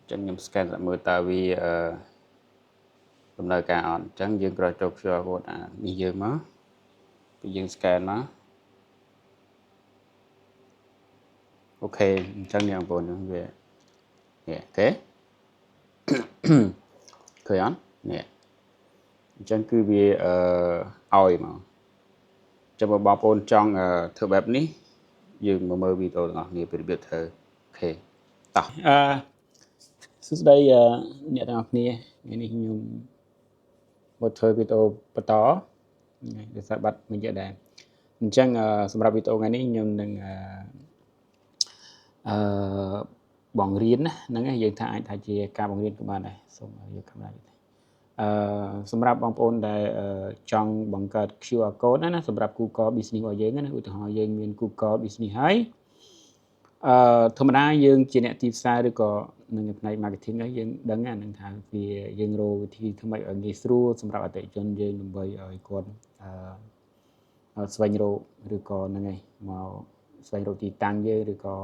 Chẳng nhầm scan là mưa ta vì hôm nay cả on chẳng dương rồi chụp cho cô đi dương má bị dương scan má ok chẳng nhầm buồn về nè thế khởi on nè chẳng cứ vì oi mà cho bà bồn trong thợ bếp ní dương mà mơ vì tôi ngọt nghiệp biệt biệt thơ ok tao đây nè ngọc nè này nhung một thời vì tôi bắt đó để sao bắt mình giờ đàn chẳngสำหรับ video ថ្ងៃនេះខ្ញុំនឹងបង្រៀនណាហ្នឹងឯងយើងថាអាចថាជាការបង្រៀនក៏បានដែរសូមយកកាមេរ៉ាសម្រាប់បងប្អូនដែលចង់បង្កើត QR code ណាសម្រាប់ Google Business របស់យើងណាឧទាហរណ៍យើងមាន Google Business ហើយធម្មតាយើងជាអ្នកទីផ្សារឬក៏នឹងផ្នែក marketing ហ្នឹងយើងដឹងណានឹងថាវាយើងរកវិធីថ្មីឲ្យងាយស្រួលសម្រាប់អតិថិជនយើងដើម្បីឲ្យគាត់ស្វែងរកឬក៏ហ្នឹងឯងមកស្វែងរកទីតាំងយើងឬក៏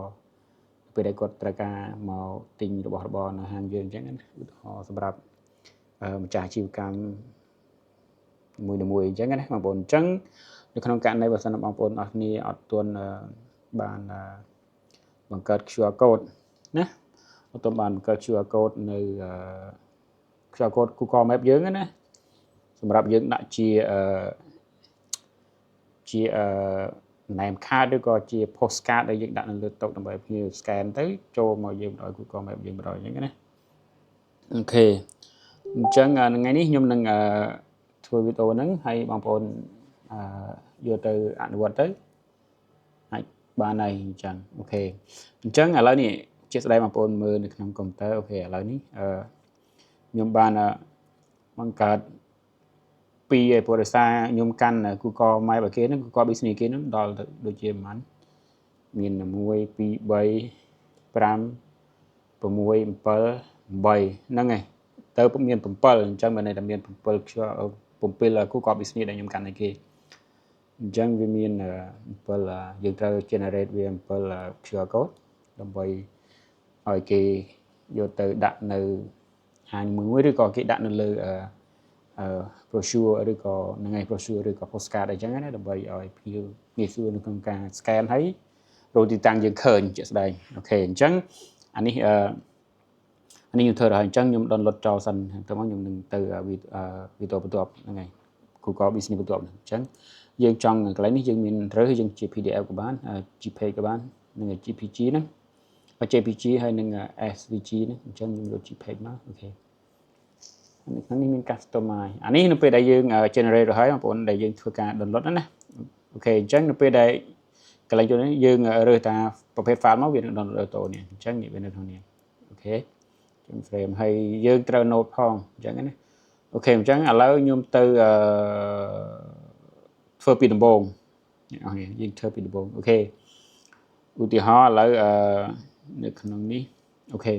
ពេលដែលគាត់ត្រូវការមកទិញរបស់របរនៅហាងយើងអញ្ចឹងណាឧទាហរណ៍សម្រាប់ម្ចាស់អាជីវកម្មមួយអញ្ចឹងណាបងប្អូនអញ្ចឹងនៅក្នុងករណីបើសិនបងប្អូនអស់គ្នាអត់ទាន់បានបង្កើត QR code ណាអត់ទាន់បានបង្កើត QR code នៅ QR code Google Map យើងណាសម្រាប់យើងដាក់ជាname card ឬក៏ជា postcard ដែលយើងដាក់នៅលើតុដើម្បីភ្ញៀវ scan ទៅចូលមកយើងដោយ Google Map យើងបណ្ដោយអញ្ចឹងណាអូខេអញ្ចឹងថ្ងៃនេះខ្ញុំនឹងធ្វើវីដេអូហ្នឹងឲ្យបងប្អូនយកទៅអនុវត្តទៅអាចបានហើយអញ្ចឹងអូខេអញ្ចឹងឥឡូវនេះជាស្ដីបងប្អូនមើលនៅក្នុងកុំព្យូទ័រអូខេឥឡូវនេះខ្ញុំបានបង្កើតពីឯព្រោះដោយសារខ្ញុំកាន់ Google Map ឲ្យគេហ្នឹង Google Business គេហ្នឹងដល់ដូចជាប្រហែលមាន1 2 3 5 6 7 8ហ្នឹងឯងទៅមាន7អញ្ចឹងបើន័យថាមាន7 Google Business ដែលខ្ញុំកាន់ឲ្យគេអញ្ចឹងវាមាន7យើងត្រូវ generate វា7 QR code ដើម្បីឲ្យគេយកទៅដាក់នៅហាងមួយឬក៏គេដាក់នៅលើbrochure ឬក៏ហ្នឹងឯង brochure ឬក៏ postcard អីចឹងណាដើម្បីឲ្យភ្ញៀវងាយស្រួលនៅក្នុងការ scan ហើយរកទីតាំងយើងឃើញជាក់ស្ដែងអូខេអញ្ចឹងអានេះខ្ញុំធ្វើដល់អញ្ចឹងខ្ញុំ download ចោលសិនទៅមកខ្ញុំនឹងទៅវីដេអូបន្ទាប់ហ្នឹងឯង Google Business បន្ទាប់ហ្នឹងអញ្ចឹងយើងចង់កន្លែងនេះយើងមានត្រូវយើងជា PDF ក៏បាន JPEG ក៏បាននឹង JPG ហ្នឹង JPG ហើយនឹង SVG ហ្នឹងអញ្ចឹងខ្ញុំយក JPEG មកអូខេខាងនេះមាន customize អានេះនៅពេលដែលយើង generate ទៅហើយបងប្អូនដែលយើងធ្វើការ download ណាអូខេអញ្ចឹងនៅពេលដែលកន្លែងចូលនេះយើងរើសតាប្រភេទ file មកវានឹង download អូតូនេះអញ្ចឹងវានៅក្នុងនេះអូខេខ្ញុំ frame ហើយយើងត្រូវ note ផងអញ្ចឹងណាអូខេអញ្ចឹងឥឡូវខ្ញុំទៅធ្វើពីដំបូងអស់នេះយើងធ្វើពីដំបូងអូខេឧទាហរណ៍ឥឡូវនៅក្នុងនេះអូខេ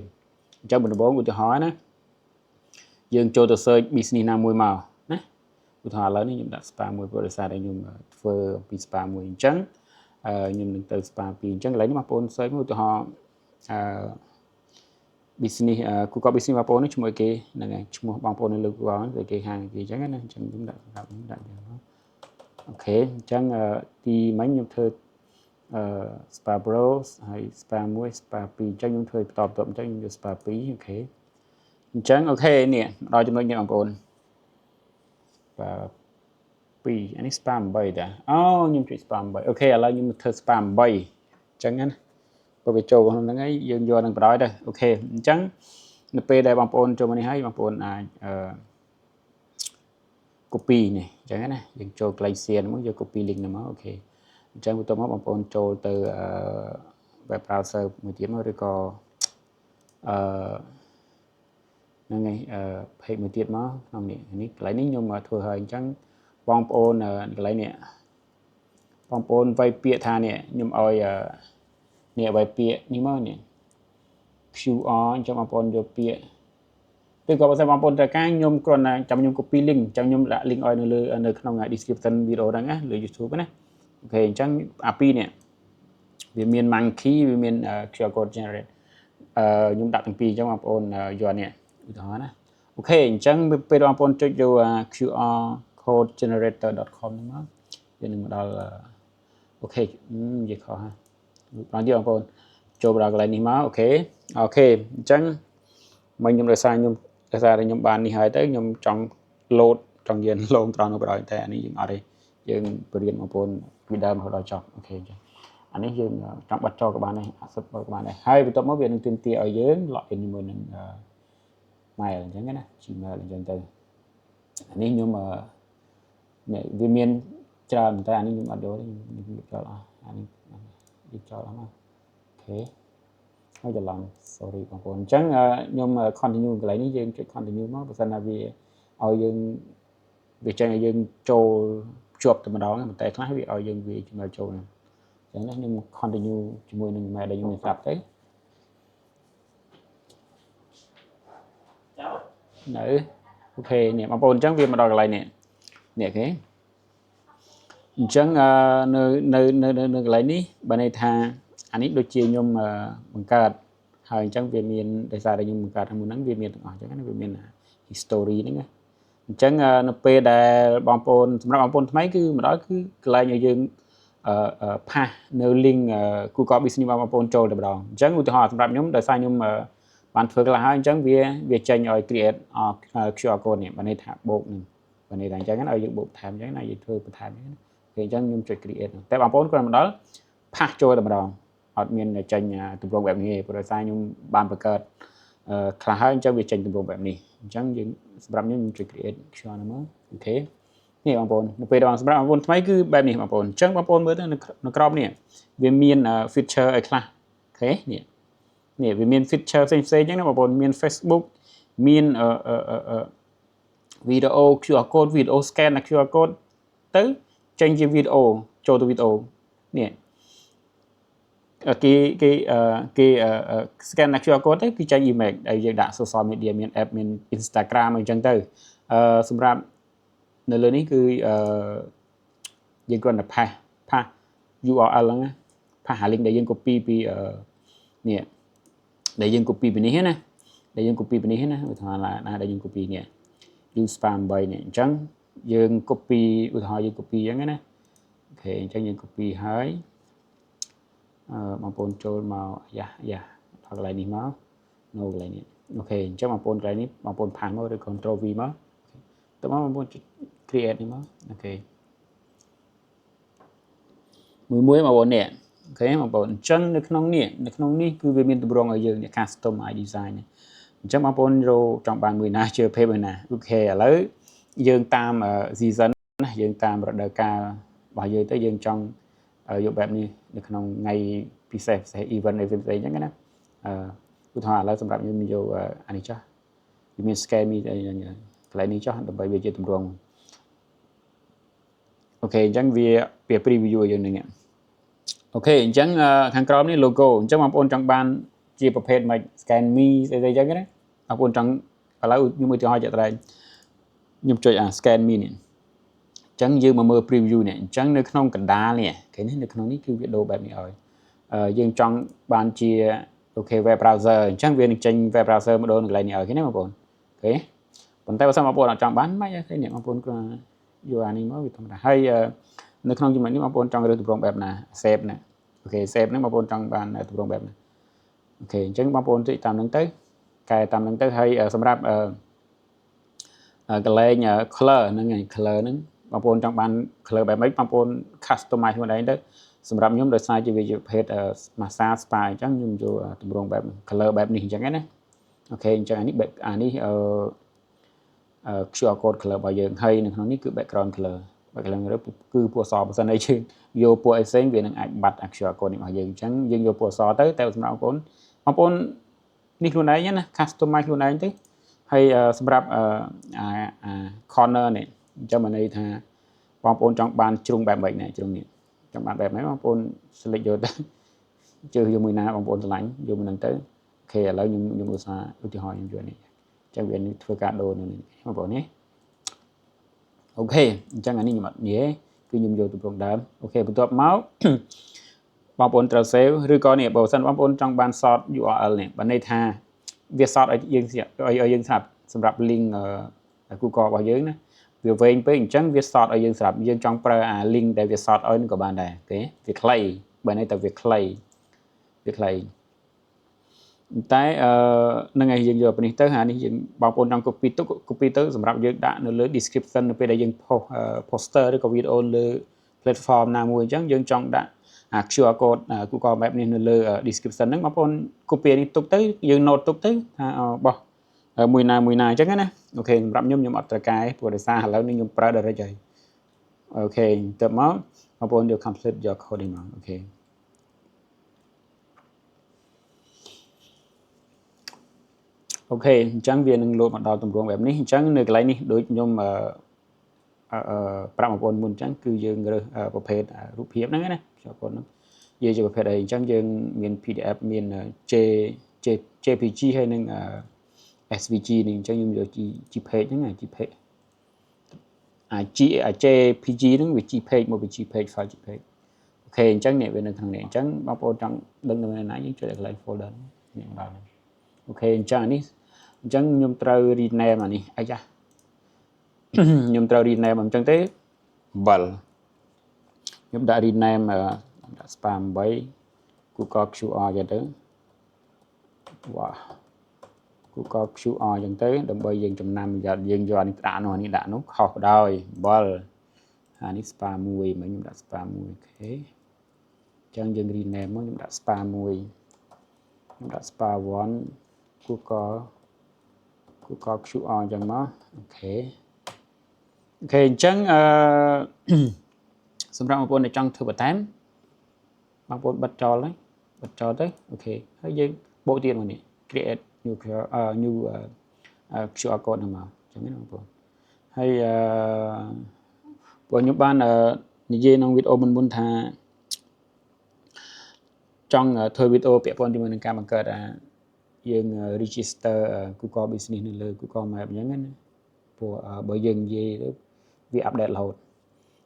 អញ្ចឹងដំបូងឧទាហរណ៍ណាយើងចូលទៅ search business ណាមួយមកណាឧទាហរណ៍ឥឡូវនេះខ្ញុំដាក់ spa មួយព្រោះដោយសារតែខ្ញុំធ្វើពី spa មួយអញ្ចឹងខ្ញុំនឹងទៅ spa 2អញ្ចឹងកន្លែងនេះបងប្អូន search មួយឧទាហរណ៍business Google Business បងប្អូននេះឈ្មោះគេហ្នឹងហើយឈ្មោះបងប្អូននៅលើ Google ហ្នឹងគេហាងគេអញ្ចឹងណាអញ្ចឹងខ្ញុំដាក់សម្រាប់ខ្ញុំដាក់យ៉ាងហ្នឹងអូខេអញ្ចឹងទីមិញខ្ញុំធ្វើspa bros ហើយ spa 1 spa 2អញ្ចឹងខ្ញុំធ្វើបន្តអញ្ចឹងខ្ញុំយក spa 2អូខេអញ្ចឹងអូខេនេះដល់ចំណុចនេះបងប្អូន spa 2អានេះ spa 8តាអូខ្ញុំជួយ spa 8អូខេឥឡូវខ្ញុំធ្វើ spa 8អញ្ចឹងណាបើវាចូលក្នុងហ្នឹងហើយយើងយកនឹងបណ្ដោយទៅអូខេអញ្ចឹងនៅពេលដែលបងប្អូនចូលមកនេះហើយបងប្អូនអាចcopy នេះអញ្ចឹងណាយើងចូល Glacier មកយក copy link នេះមកអូខេអញ្ចឹងបន្ទាប់មកបងប្អូនចូលទៅweb browser មួយទៀតមកឬក៏ហ្នឹងហើយpage មួយទៀតមកក្នុងនេះកន្លែងនេះខ្ញុំធ្វើហើយអញ្ចឹងបងប្អូនកន្លែងនេះបងប្អូនវាយពាក្យថានេះខ្ញុំឲ្យនេះវាយពាក្យនេះមកនេះ QR អញ្ចឹងបងប្អូនយកពាក្យឬក៏បើសិនបងប្អូនត្រូវការខ្ញុំគ្រាន់តែចាំខ្ញុំ copy link អញ្ចឹងខ្ញុំដាក់ link ឲ្យនៅក្នុង description video ហ្នឹងណាលើ YouTube ណាអូខេអញ្ចឹងអាពីរនេះវាមាន monkey វាមាន QR code generate nhung đặt từng pi trongបងប្អូនយកនេះឧទាហរណ៍ណាអូខេអញ្ចឹងពេលបងប្អូនចុចយក QR code generator.com ហ្នឹងមកយើងនឹងមកដល់អូខេនិយាយខុសហើយបងប្អូនចូលដល់កន្លែងនេះមកអូខេអញ្ចឹងមិញខ្ញុំដោយសារខ្ញុំបាននេះហើយទៅខ្ញុំចង់ load ចង់យើងឡងត្រង់នោះបណ្ដោយតែអានេះយើងអត់ទេយើងបរៀនបងប្អូនពីដើមរហូតដល់ចប់អូខេអញ្ចឹងអានេះយើងចង់បាត់ចោលក៏បានដែរអាសិតក៏បានដែរហើយបន្ទាប់មកវានឹងទាមទារឲ្យយើង login ជាមួយនឹង mail អញ្ចឹងណា Gmail អញ្ចឹងទៅអានេះខ្ញុំវាមានច្រើនតែអានេះខ្ញុំអត់យកទេខ្ញុំចោលអស់អានេះយកចោលអស់មកអូខេហើយច្រឡំ sorry បងប្អូនអញ្ចឹងខ្ញុំ continue កន្លែងនេះយើងចុច continue មកបើសិនណាវាឲ្យយើងវាចេញឲ្យយើងចូលជាប់តែម្ដងប៉ុន្តែខ្លះវាឲ្យយើងវាមកចូលហ្នឹងអញ្ចឹងខ្ញុំ continue ជាមួយនឹង mail ដែលខ្ញុំមានស្រាប់ទៅនៅអូខេនេះបងប្អូនអញ្ចឹងវាមកដល់កន្លែងនេះគេអញ្ចឹងនៅកន្លែងនេះបើន័យថាអានេះដូចជាខ្ញុំបង្កើតហើយអញ្ចឹងវាមានដោយសារតែខ្ញុំបង្កើតហ្នឹងវាមានទាំងអស់អញ្ចឹងវាមាន history ហ្នឹងអញ្ចឹងនៅពេលដែលបងប្អូនសម្រាប់បងប្អូនថ្មីគឺមកដល់គឺកន្លែងឲ្យយើងផាសនៅ link Google Business បងប្អូនចូលតែម្ដងអញ្ចឹងឧទាហរណ៍សម្រាប់ខ្ញុំដោយសារខ្ញុំបានធ្វើខ្លះហើយអញ្ចឹងវាចេញឲ្យ create QR code នេះបើន័យថាបូកនឹងបើន័យថាអញ្ចឹងឲ្យយើងបូកថែមអញ្ចឹងណាយើងធ្វើបន្ថែមអញ្ចឹងគេអញ្ចឹងខ្ញុំចុច create តែបងប្អូនគ្រាន់តែមកដល់ផាសចូលតែម្ដងអត់មានចេញទម្រង់បែបនេះទេព្រោះដោយសារខ្ញុំបានបង្កើតខ្លះហើយអញ្ចឹងវាចេញទម្រង់បែបនេះអញ្ចឹងយើងសម្រាប់ខ្ញុំចុច create QR ហ្នឹងមកអូខេនេះបងប្អូននៅពេលដល់សម្រាប់បងប្អូនថ្មីគឺបែបនេះបងប្អូនអញ្ចឹងបងប្អូនមើលទៅនៅក្រោមនេះវាមាន feature ឲ្យខ្លះអូខេនេះវាមាន feature ផ្សេងៗអញ្ចឹងណាបងប្អូនមាន Facebook មានវីដេអូ QR code វីដេអូ scan QR code ទៅចេញជាវីដេអូចូលទៅវីដេអូនេះគេ scan QR code ទៅគឺចេញ image ដែលយើងដាក់ social media មាន app មាន Instagram អញ្ចឹងទៅសម្រាប់នៅលើនេះគឺយើងគ្រាន់តែផាស URL ហ្នឹងផាស link ដែលយើង copy ពីនេះដែលយើង copy ពីនេះណាដែលយើង copy ពីនេះណាឧទាហរណ៍ណាដែលយើង copy នេះ use spam 8នេះអញ្ចឹងយើង copy ឧទាហរណ៍យើង copy អញ្ចឹងណាអូខេអញ្ចឹងយើង copy ហើយបងប្អូនចូលមកយ៉ាដល់កន្លែងនេះមកនៅកន្លែងនេះអូខេអញ្ចឹងបងប្អូនកន្លែងនេះបងប្អូនផាសមកឬ Ctrl V មកទៅមកបងប្អូន create នេះមកអូខេមួយបងប្អូននេះអូខេបងប្អូនអញ្ចឹងនៅក្នុងនេះគឺវាមានទម្រង់ឲ្យយើង custom design អញ្ចឹងបងប្អូនរកចង់បានមួយណាជឿភេទមួយណាអូខេឥឡូវយើងតាម season ណាយើងតាមរដូវកាលរបស់យើងទៅយើងចង់យកបែបនេះនៅក្នុងថ្ងៃពិសេស event ផ្សេងអញ្ចឹងណាឧទាហរណ៍ឥឡូវសម្រាប់ខ្ញុំយកអានេះចុះវាមាន scale មីអីហ្នឹងកន្លែងនេះចុះដើម្បីវាជាទម្រង់អូខេអញ្ចឹងវា preview យើងនឹងនេះអូខេអញ្ចឹងខាងក្រោមនេះ logo អញ្ចឹងបងប្អូនចង់បានជាប្រភេទមិន scan me ស្អីអញ្ចឹងណាបងប្អូនចង់ឥឡូវខ្ញុំឧទាហរណ៍ជាក់ស្ដែងខ្ញុំចុចscan me នេះអញ្ចឹងយើងមកមើល preview នេះអញ្ចឹងនៅក្នុងកណ្ដាលនេះគេនេះនៅក្នុងនេះគឺវាដូរបែបនេះឲ្យយើងចង់បានជាអូខេ web browser អញ្ចឹងវានឹងចេញ web browser មកដូរនៅកន្លែងនេះឲ្យគេណាបងប្អូនអូខេប៉ុន្តែបើសិនបងប្អូនអត់ចង់បានមិនអីទេនេះបងប្អូនគ្រាន់យកអានេះមកវាធម្មតាហើយនៅក្នុងចំណុចនេះបងប្អូនចង់រើសទម្រង់បែបណា save ណាអូខេ save ហ្នឹងបងប្អូនចង់បានទម្រង់បែបណាអូខេអញ្ចឹងបងប្អូនចុចតាមហ្នឹងទៅកែតាមហ្នឹងទៅហើយសម្រាប់កន្លែង color ហ្នឹងឯង color ហ្នឹងបងប្អូនចង់បាន color បែបម៉េចបងប្អូន customize ខ្លួនឯងទៅសម្រាប់ខ្ញុំដោយសារជាវាជាភេទ massage spa អញ្ចឹងខ្ញុំយកទម្រង់បែប color បែបនេះអញ្ចឹងណាអូខេអញ្ចឹងអានេះQR code color របស់យើងហើយនៅក្នុងនេះគឺ background color គឺពណ៌អសបើសិនឯងយកពណ៌អីផ្សេងវានឹងអាចបាត់ QR code នេះរបស់យើងអញ្ចឹងយើងយកពណ៌អសទៅតែសម្រាប់បងប្អូននេះខ្លួនឯងណា customize ខ្លួនឯងទៅហើយសម្រាប់corner នេះអញ្ចឹងមានន័យថាបងប្អូនចង់បានជ្រុងបែបម៉េចណាជ្រុងនេះចង់បានបែបម៉េចបងប្អូន select យកទៅជឿយកមួយណាបងប្អូនឆ្លាញ់យកមួយហ្នឹងទៅអូខេឥឡូវខ្ញុំឧស្សាហ៍ឧទាហរណ៍ខ្ញុំយកនេះអញ្ចឹងវាធ្វើការដូរនៅនេះបងប្អូននេះអូខេអញ្ចឹងអានេះខ្ញុំអត់និយាយគឺខ្ញុំយកទម្រង់ដើមអូខេបន្ទាប់មក បងប្អូនត្រូវ save ឬក៏នេះបើសិនបងប្អូនចង់បាន sort URL នេះបើន័យថាវា sort ឲ្យយើងស្រាប់សម្រាប់ link Google របស់យើងណាវាវែងពេកអញ្ចឹងវា sort ឲ្យយើងស្រាប់យើងចង់ប្រើអា link ដែលវា sort ឲ្យនឹងក៏បានដែរអូខេវាខ្លីបើន័យថាវាខ្លីតែនឹងឲ្យយើងយកពីនេះទៅហានេះយើងបងប្អូនចង់ copy ទៅសម្រាប់យើងដាក់នៅលើ description នៅពេលដែលយើង poster ឬក៏ video លើ platform ណាមួយអញ្ចឹងយើងចង់ដាក់QR code Google Map នេះនៅលើ description ហ្នឹងបងប្អូន copy នេះទុកទៅយើង note ទុកទៅថាបោះមួយណាអញ្ចឹងណាអូខេសម្រាប់ខ្ញុំអត់ត្រូវការទេព្រោះដោយសារឥឡូវនេះខ្ញុំប្រើ direct ហើយអូខេទៅមកបងប្អូនយក complete យក code នេះមកអូខេអូខេអញ្ចឹងវានឹងលោតមកដល់ទម្រង់បែបនេះអញ្ចឹងនៅកន្លែងនេះដូចខ្ញុំប្រាប់បងប្អូនមុនអញ្ចឹងគឺយើងរើសប្រភេទរូបភាពហ្នឹងណាបងប្អូនហ្នឹងនិយាយជាប្រភេទអីអញ្ចឹងយើងមាន PDF មាន JPG ហើយនឹង SVG នេះអញ្ចឹងខ្ញុំយក JPEG ហ្នឹង JPEG JPG ហ្នឹងវា JPEG មកពី JPEG file JPEG អូខេអញ្ចឹងនេះវានៅខាងនេះអញ្ចឹងបងប្អូនចង់ដឹងនៅណាយើងចុចកន្លែង folder នេះដល់អូខេអញ្ចឹងអានេះអញ្ចឹងខ្ញុំត្រូវ rename អានេះអីចាខ្ញុំត្រូវ rename អញ្ចឹងទេអំបិលខ្ញុំដាក់ rename ដាក់ spam 8 Google QR ចឹងទៅវ៉ា Google QR ចឹងទៅដើម្បីយើងចំណាំយើងយកនេះដាក់នោះនេះដាក់នោះខុសដោយអំបិលអានេះ spam 1មកខ្ញុំដាក់ spam 1អូខេអញ្ចឹងយើង rename មកខ្ញុំដាក់ spam 1ខ្ញុំដាក់ spam 1 Google QR អញ្ចឹងមកអូខេអញ្ចឹងសម្រាប់បងប្អូនដែលចង់ធ្វើបន្ថែមបងប្អូនបិទចោលទៅអូខេហើយយើងបូកទៀតមកនេះ create new QR code ហ្នឹងមកអញ្ចឹងណាបងប្អូនហើយពួកខ្ញុំបាននិយាយក្នុងវីដេអូមុនថាចង់ធ្វើវីដេអូពាក់ព័ន្ធជាមួយនឹងការបង្កើតយើង register Google Business នៅលើ Google Map អញ្ចឹងណាព្រោះបើយើងនិយាយទៅវា update រហូត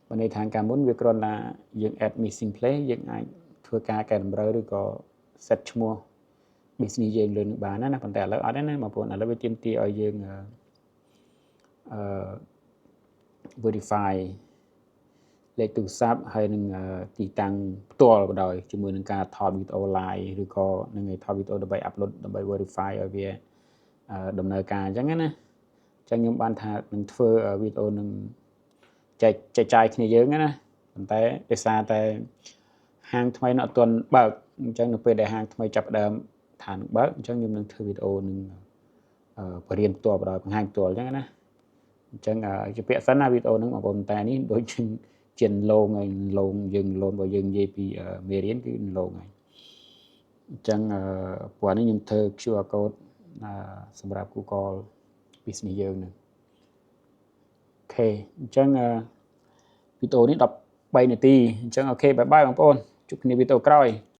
បើន័យថាកាលមុនវាគ្រាន់តែយើង add missing place យើងអាចធ្វើការកែតម្រូវឬក៏ set ឈ្មោះ business យើងលើនឹងបានណាប៉ុន្តែឥឡូវអត់ទេណាបងប្អូនឥឡូវវាទាមទារឲ្យយើងverify លេខទូរស័ព្ទហើយនឹងទីតាំងផ្ទាល់ក៏ដោយជាមួយនឹងការថតវីដេអូ live ឬក៏នឹងថតវីដេអូដើម្បី upload ដើម្បី verify ឲ្យវាដំណើរការអញ្ចឹងណាអញ្ចឹងខ្ញុំបានថានឹងធ្វើវីដេអូនឹងចែកចាយគ្នាយើងណាប៉ុន្តែដោយសារតែហាងថ្មីនៅអត់ទាន់បើកអញ្ចឹងនៅពេលដែលហាងថ្មីចាប់ផ្ដើមថានឹងបើកអញ្ចឹងខ្ញុំនឹងធ្វើវីដេអូនឹងបរៀនផ្ទាល់បដោយបង្ហាញផ្ទាល់អញ្ចឹងណាអញ្ចឹងជាពាក្យសិនណាវីដេអូហ្នឹងបងប្អូនតែនេះដូចជាឡងហើយឡងយើងឡងបើយើងនិយាយពីមេរៀនគឺឡងហើយអញ្ចឹងព្រោះនេះខ្ញុំធ្វើ QR code សម្រាប់ Google Business យើងហ្នឹងអូខេអញ្ចឹងវីដេអូនេះ13នាទីអញ្ចឹងអូខេបាយបាយបងប្អូនជួបគ្នាវីដេអូក្រោយ